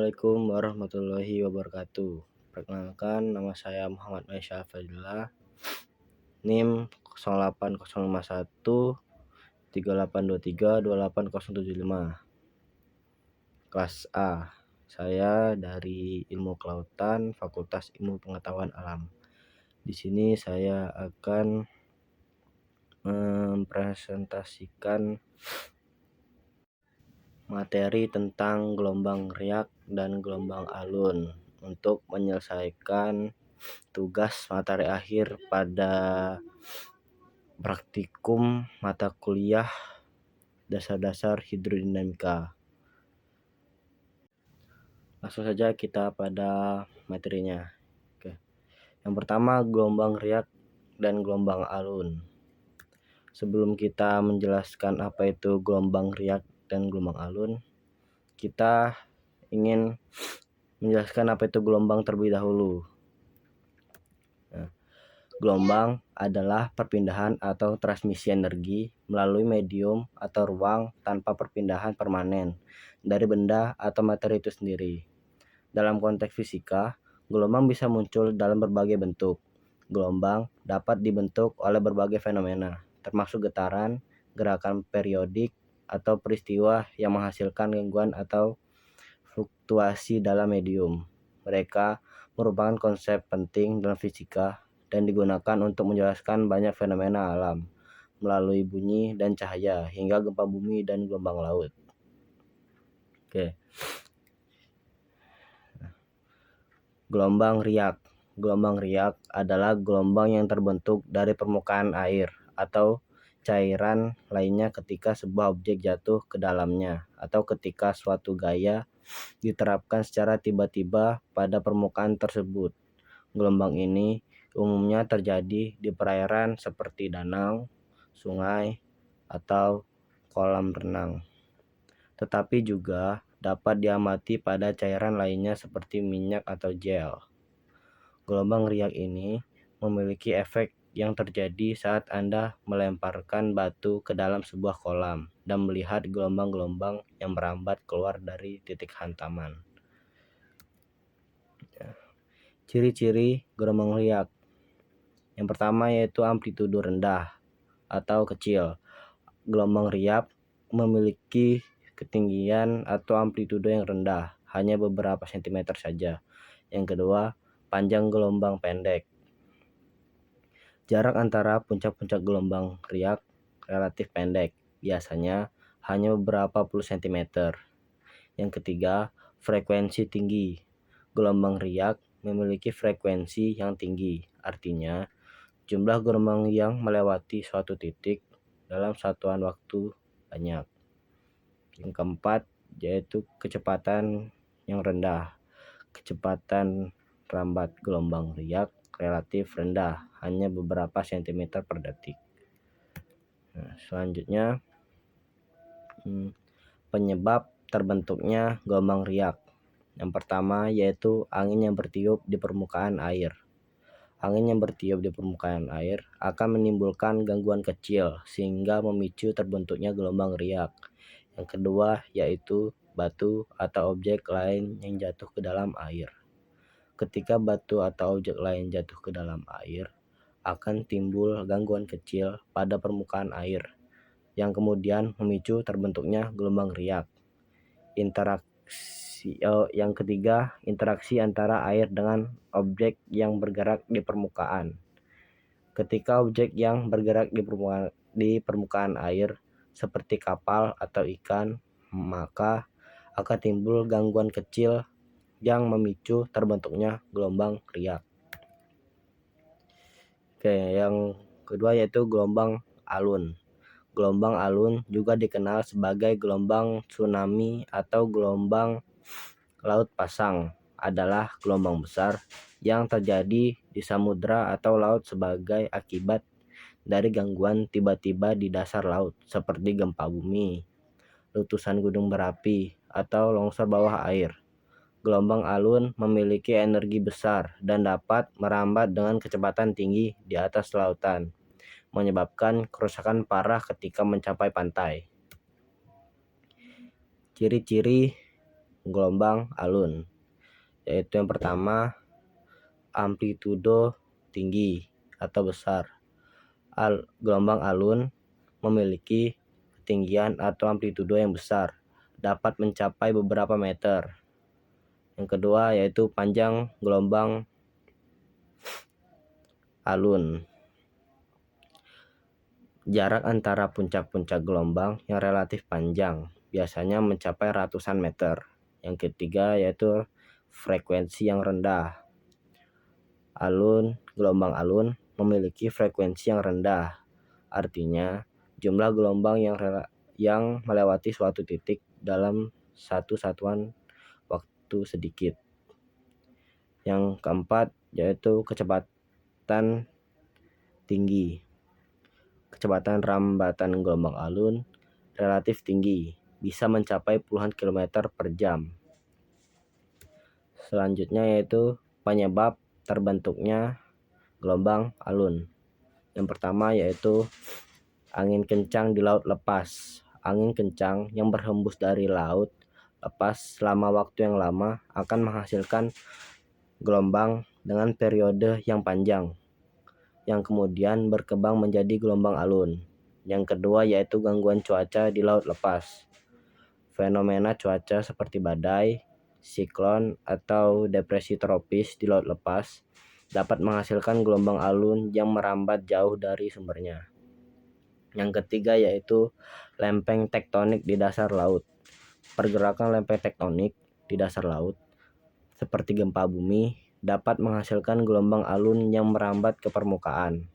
Assalamualaikum warahmatullahi wabarakatuh. Perkenalkan, nama saya Muhammad Maisha Fadillah, NIM 08051 3823 28075. Kelas A. Saya dari Ilmu Kelautan, Fakultas Ilmu Pengetahuan Alam. Di sini saya akan mempresentasikan materi tentang gelombang riak dan gelombang alun untuk menyelesaikan tugas materi akhir pada praktikum mata kuliah dasar-dasar hidrodinamika. Langsung saja kita pada materinya. Oke. Yang pertama, gelombang riak dan gelombang alun. Sebelum kita menjelaskan apa itu gelombang riak dan gelombang alun, kita ingin menjelaskan apa itu gelombang terlebih dahulu. Gelombang adalah perpindahan atau transmisi energi melalui medium atau ruang tanpa perpindahan permanen dari benda atau materi itu sendiri. Dalam konteks fisika, gelombang bisa muncul dalam berbagai bentuk. Gelombang dapat dibentuk oleh berbagai fenomena, termasuk getaran, gerakan periodik, atau peristiwa yang menghasilkan gangguan atau fluktuasi dalam medium. Mereka merupakan konsep penting dalam fisika dan digunakan untuk menjelaskan banyak fenomena alam melalui bunyi dan cahaya hingga gempa bumi dan gelombang laut. Oke. Gelombang riak. Gelombang riak adalah gelombang yang terbentuk dari permukaan air atau cairan lainnya ketika sebuah objek jatuh ke dalamnya atau ketika suatu gaya diterapkan secara tiba-tiba pada permukaan tersebut. Gelombang ini umumnya terjadi di perairan seperti danau, sungai, atau kolam renang. Tetapi juga dapat diamati pada cairan lainnya seperti minyak atau gel. Gelombang riak ini memiliki efek yang terjadi saat Anda melemparkan batu ke dalam sebuah kolam dan melihat gelombang-gelombang yang merambat keluar dari titik hantaman. Ciri-ciri gelombang riak. Yang pertama yaitu amplitudo rendah atau kecil. Gelombang riak memiliki ketinggian atau amplitudo yang rendah, hanya beberapa sentimeter saja. Yang kedua, panjang gelombang pendek. Jarak antara puncak-puncak gelombang riak relatif pendek, biasanya hanya beberapa puluh sentimeter. Yang ketiga, frekuensi tinggi. Gelombang riak memiliki frekuensi yang tinggi, artinya jumlah gelombang yang melewati suatu titik dalam satuan waktu banyak. Yang keempat yaitu kecepatan yang rendah. Kecepatan rambat gelombang riak relatif rendah, hanya beberapa sentimeter per detik. Selanjutnya, penyebab terbentuknya gelombang riak. Yang pertama yaitu angin yang bertiup di permukaan air. Angin yang bertiup di permukaan air akan menimbulkan gangguan kecil sehingga memicu terbentuknya gelombang riak. Yang kedua yaitu batu atau objek lain yang jatuh ke dalam air. Ketika batu atau objek lain jatuh ke dalam air, akan timbul gangguan kecil pada permukaan air yang kemudian memicu terbentuknya gelombang riak. Yang ketiga, interaksi antara air dengan objek yang bergerak di permukaan. Ketika objek yang bergerak di permukaan air seperti kapal atau ikan, maka akan timbul gangguan kecil yang memicu terbentuknya gelombang riak. Oke, yang kedua yaitu gelombang alun. Gelombang alun juga dikenal sebagai gelombang tsunami atau gelombang laut pasang, adalah gelombang besar yang terjadi di samudra atau laut sebagai akibat dari gangguan tiba-tiba di dasar laut seperti gempa bumi, letusan gunung berapi, atau longsor bawah air. Gelombang alun memiliki energi besar dan dapat merambat dengan kecepatan tinggi di atas lautan, menyebabkan kerusakan parah ketika mencapai pantai. Ciri-ciri gelombang alun, yaitu yang pertama amplitudo tinggi atau besar. Gelombang alun memiliki ketinggian atau amplitudo yang besar, dapat mencapai beberapa meter. Yang kedua yaitu panjang gelombang alun. Jarak antara puncak-puncak gelombang yang relatif panjang, biasanya mencapai ratusan meter. Yang ketiga yaitu frekuensi yang rendah. Gelombang alun memiliki frekuensi yang rendah. Artinya, jumlah gelombang yang melewati suatu titik dalam satu satuan waktu sedikit. Yang keempat yaitu kecepatan tinggi. Kecepatan rambatan gelombang alun relatif tinggi, bisa mencapai puluhan kilometer per jam. Selanjutnya yaitu penyebab terbentuknya gelombang alun. Yang pertama yaitu angin kencang di laut lepas. Angin kencang yang berhembus dari laut lepas selama waktu yang lama akan menghasilkan gelombang dengan periode yang panjang, yang kemudian berkembang menjadi gelombang alun. Yang kedua yaitu gangguan cuaca di laut lepas. Fenomena cuaca seperti badai, siklon, atau depresi tropis di laut lepas dapat menghasilkan gelombang alun yang merambat jauh dari sumbernya. Yang ketiga yaitu lempeng tektonik di dasar laut. Pergerakan lempeng tektonik di dasar laut seperti gempa bumi dapat menghasilkan gelombang alun yang merambat ke permukaan.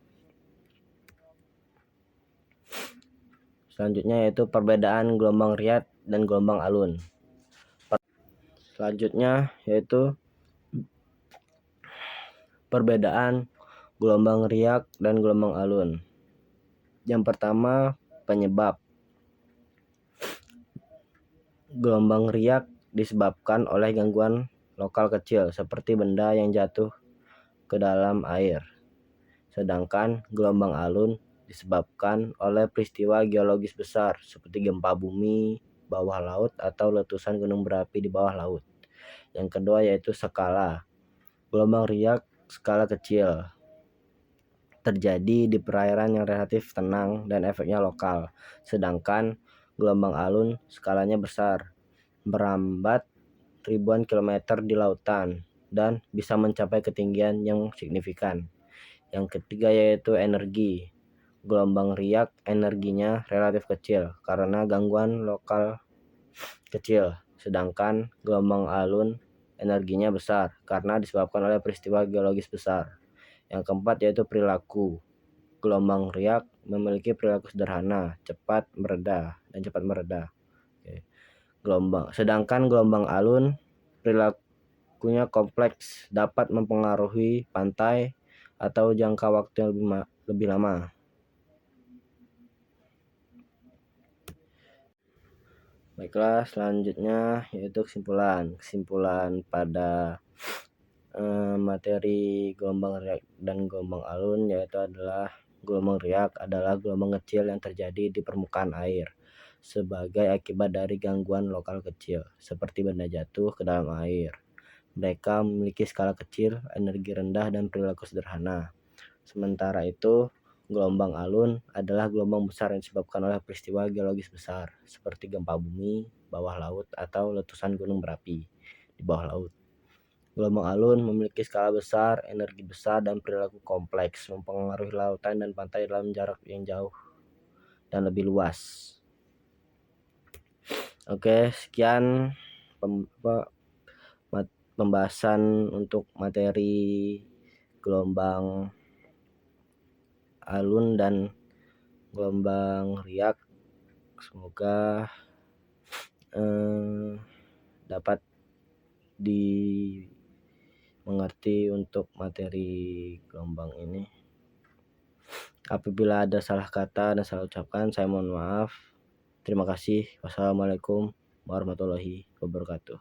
Selanjutnya yaitu perbedaan gelombang riak dan gelombang alun. Selanjutnya yaitu perbedaan gelombang riak dan gelombang alun. Yang pertama, penyebab. Gelombang riak disebabkan oleh gangguan lokal kecil seperti benda yang jatuh ke dalam air. Sedangkan gelombang alun disebabkan oleh peristiwa geologis besar seperti gempa bumi bawah laut atau letusan gunung berapi di bawah laut. Yang kedua yaitu skala. Gelombang riak skala kecil terjadi di perairan yang relatif tenang dan efeknya lokal. Sedangkan gelombang alun skalanya besar, merambat ribuan kilometer di lautan dan bisa mencapai ketinggian yang signifikan. Yang ketiga yaitu energi. Gelombang riak energinya relatif kecil karena gangguan lokal kecil, sedangkan gelombang alun energinya besar karena disebabkan oleh peristiwa geologis besar. Yang keempat yaitu perilaku. Gelombang riak memiliki perilaku sederhana, cepat mereda dan cepat mereda. Sedangkan gelombang alun perilakunya kompleks, dapat mempengaruhi pantai atau jangka waktu yang lebih lama. Baiklah, selanjutnya yaitu kesimpulan pada materi gelombang riak dan gelombang alun, yaitu adalah gelombang riak adalah gelombang kecil yang terjadi di permukaan air sebagai akibat dari gangguan lokal kecil seperti benda jatuh ke dalam air. Mereka memiliki skala kecil, energi rendah, dan perilaku sederhana. Sementara itu, gelombang alun adalah gelombang besar yang disebabkan oleh peristiwa geologis besar seperti gempa bumi bawah laut atau letusan gunung berapi di bawah laut. Gelombang alun memiliki skala besar, energi besar, dan perilaku kompleks, mempengaruhi lautan dan pantai dalam jarak yang jauh dan lebih luas. Oke, sekian pembahasan untuk materi gelombang alun dan gelombang riak. Semoga dapat dimengerti untuk materi gelombang ini. Apabila ada salah kata dan salah ucapkan, saya mohon maaf. Terima kasih. Wassalamualaikum warahmatullahi wabarakatuh.